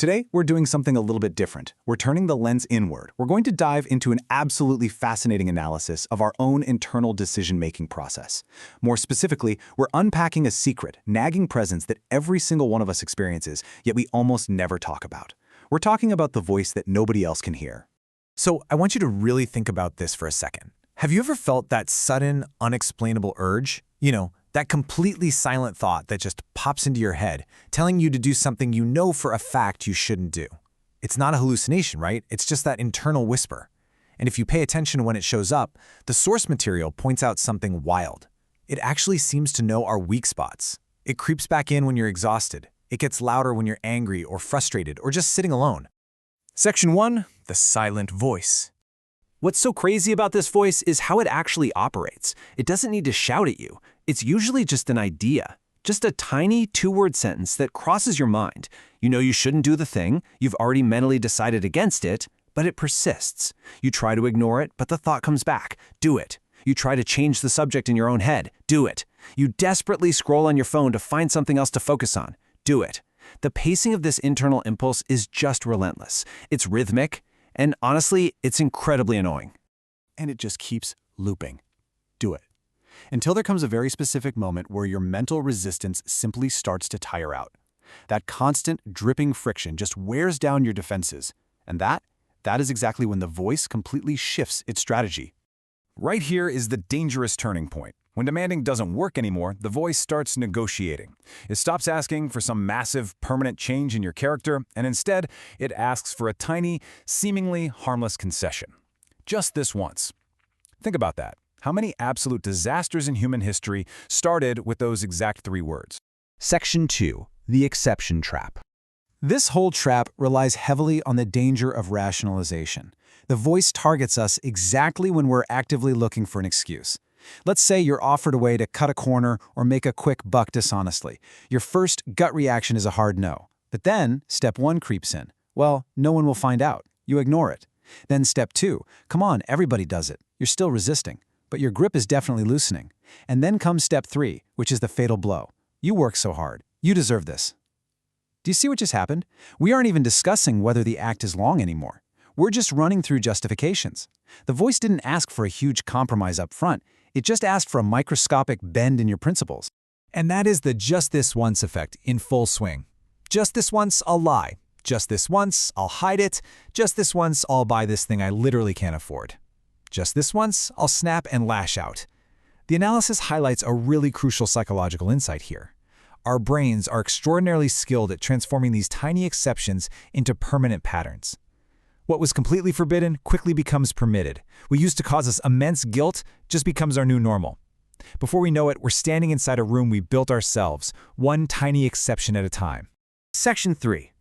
Today, we're doing something a little bit different. We're turning the lens inward. We're going to dive into an absolutely fascinating analysis of our own internal decision-making process. More specifically, we're unpacking a secret, nagging presence that every single one of us experiences, yet we almost never talk about. We're talking about the voice that nobody else can hear. So I want you to really think about this for a second. Have you ever felt that sudden, unexplainable urge? That completely silent thought that just pops into your head, telling you to do something you know for a fact you shouldn't do. It's not a hallucination, right? It's just that internal whisper. And if you pay attention when it shows up, the source material points out something wild. It actually seems to know our weak spots. It creeps back in when you're exhausted. It gets louder when you're angry or frustrated or just sitting alone. Section 1, the silent voice. What's so crazy about this voice is how it actually operates. It doesn't need to shout at you. It's usually just an idea, just a tiny two-word sentence that crosses your mind. You know you shouldn't do the thing, you've already mentally decided against it, but it persists. You try to ignore it, but the thought comes back. Do it. You try to change the subject in your own head. Do it. You desperately scroll on your phone to find something else to focus on. Do it. The pacing of this internal impulse is just relentless. It's rhythmic, and honestly, it's incredibly annoying. And it just keeps looping. Do it. Until there comes a very specific moment where your mental resistance simply starts to tire out. That constant, dripping friction just wears down your defenses. And that is exactly when the voice completely shifts its strategy. Right here is the dangerous turning point. When demanding doesn't work anymore, the voice starts negotiating. It stops asking for some massive, permanent change in your character, and instead, it asks for a tiny, seemingly harmless concession. Just this once. Think about that. How many absolute disasters in human history started with those exact 3 words? Section 2, the exception trap. This whole trap relies heavily on the danger of rationalization. The voice targets us exactly when we're actively looking for an excuse. Let's say you're offered a way to cut a corner or make a quick buck dishonestly. Your first gut reaction is a hard no. But then, step 1 creeps in. Well, no one will find out. You ignore it. Then step 2, come on, everybody does it. You're still resisting, but your grip is definitely loosening. And then comes step 3, which is the fatal blow. You work so hard. You deserve this. Do you see what just happened? We aren't even discussing whether the act is long anymore. We're just running through justifications. The voice didn't ask for a huge compromise up front. It just asked for a microscopic bend in your principles. And that is the just this once effect in full swing. Just this once, I'll lie. Just this once, I'll hide it. Just this once, I'll buy this thing I literally can't afford. Just this once, I'll snap and lash out. The analysis highlights a really crucial psychological insight here. Our brains are extraordinarily skilled at transforming these tiny exceptions into permanent patterns. What was completely forbidden quickly becomes permitted. What used to cause us immense guilt just becomes our new normal. Before we know it, we're standing inside a room we built ourselves, one tiny exception at a time. Section 3.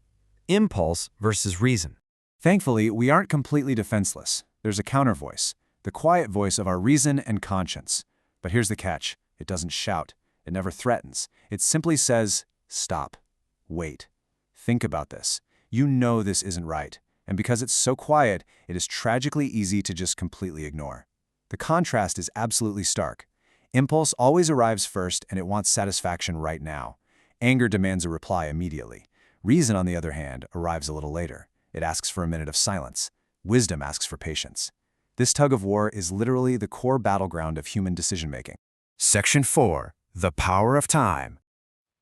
Impulse versus reason. Thankfully, we aren't completely defenseless. There's a counter voice, the quiet voice of our reason and conscience. But here's the catch. It doesn't shout. It never threatens. It simply says, stop. Wait. Think about this. You know this isn't right. And because it's so quiet, it is tragically easy to just completely ignore. The contrast is absolutely stark. Impulse always arrives first, and it wants satisfaction right now. Anger demands a reply immediately. Reason, on the other hand, arrives a little later. It asks for a minute of silence. Wisdom asks for patience. This tug of war is literally the core battleground of human decision-making. Section 4. The power of time.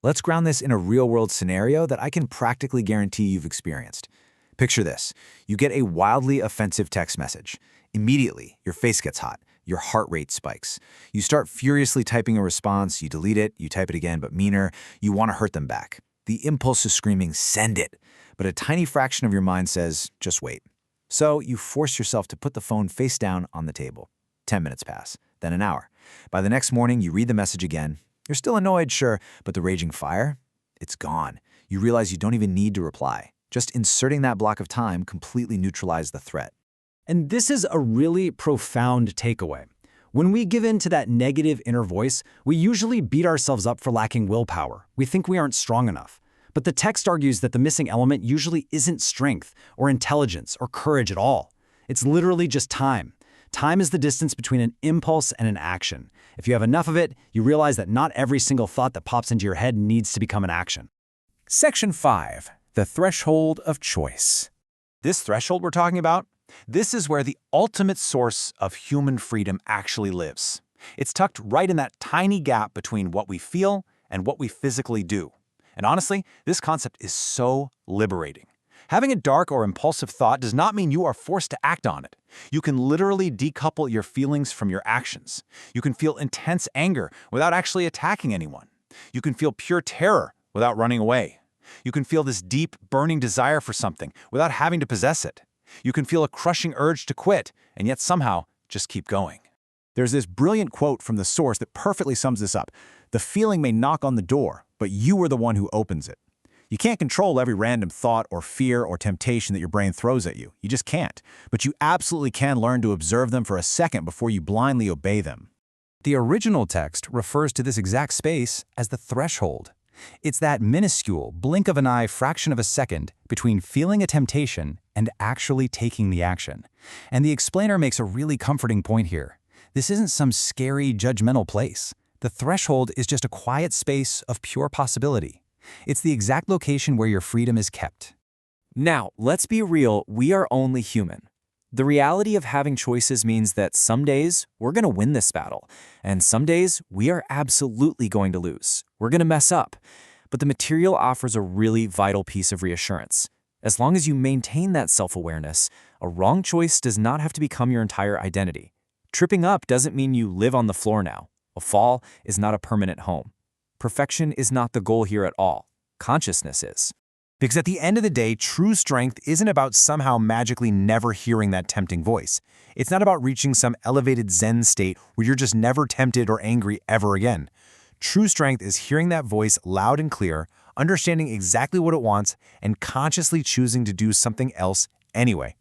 Let's ground this in a real-world scenario that I can practically guarantee you've experienced. Picture this. You get a wildly offensive text message. Immediately, your face gets hot. Your heart rate spikes. You start furiously typing a response. You delete it. You type it again, but meaner. You want to hurt them back. The impulse is screaming, send it. But a tiny fraction of your mind says, just wait. So you force yourself to put the phone face down on the table. 10 minutes pass, then an hour. By the next morning, you read the message again. You're still annoyed, sure, but the raging fire, it's gone. You realize you don't even need to reply. Just inserting that block of time completely neutralized the threat. And this is a really profound takeaway. When we give in to that negative inner voice, we usually beat ourselves up for lacking willpower. We think we aren't strong enough. But the text argues that the missing element usually isn't strength or intelligence or courage at all. It's literally just time. Time is the distance between an impulse and an action. If you have enough of it, you realize that not every single thought that pops into your head needs to become an action. Section 5. the threshold of choice. This threshold we're talking about, this is where the ultimate source of human freedom actually lives. It's tucked right in that tiny gap between what we feel and what we physically do. And honestly, this concept is so liberating. Having a dark or impulsive thought does not mean you are forced to act on it. You can literally decouple your feelings from your actions. You can feel intense anger without actually attacking anyone. You can feel pure terror without running away. You can feel this deep, burning desire for something without having to possess it. You can feel a crushing urge to quit and yet somehow just keep going. There's this brilliant quote from the source that perfectly sums this up. The feeling may knock on the door, but you are the one who opens it. You can't control every random thought or fear or temptation that your brain throws at you. You just can't. But you absolutely can learn to observe them for a second before you blindly obey them. The original text refers to this exact space as the threshold. It's that minuscule, blink-of-an-eye fraction of a second between feeling a temptation and actually taking the action. And the explainer makes a really comforting point here. This isn't some scary, judgmental place. The threshold is just a quiet space of pure possibility. It's the exact location where your freedom is kept. Now, let's be real, we are only human. The reality of having choices means that some days we're going to win this battle, and some days we are absolutely going to lose. We're going to mess up. But the material offers a really vital piece of reassurance. As long as you maintain that self-awareness, a wrong choice does not have to become your entire identity. Tripping up doesn't mean you live on the floor now. A fall is not a permanent home. Perfection is not the goal here at all. Consciousness is. Because at the end of the day, true strength isn't about somehow magically never hearing that tempting voice. It's not about reaching some elevated Zen state where you're just never tempted or angry ever again. True strength is hearing that voice loud and clear, understanding exactly what it wants, and consciously choosing to do something else anyway.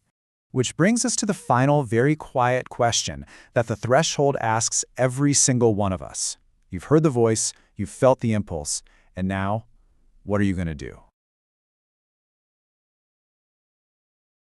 Which brings us to the final, very quiet question that the threshold asks every single one of us. You've heard the voice, you've felt the impulse, and now, what are you going to do?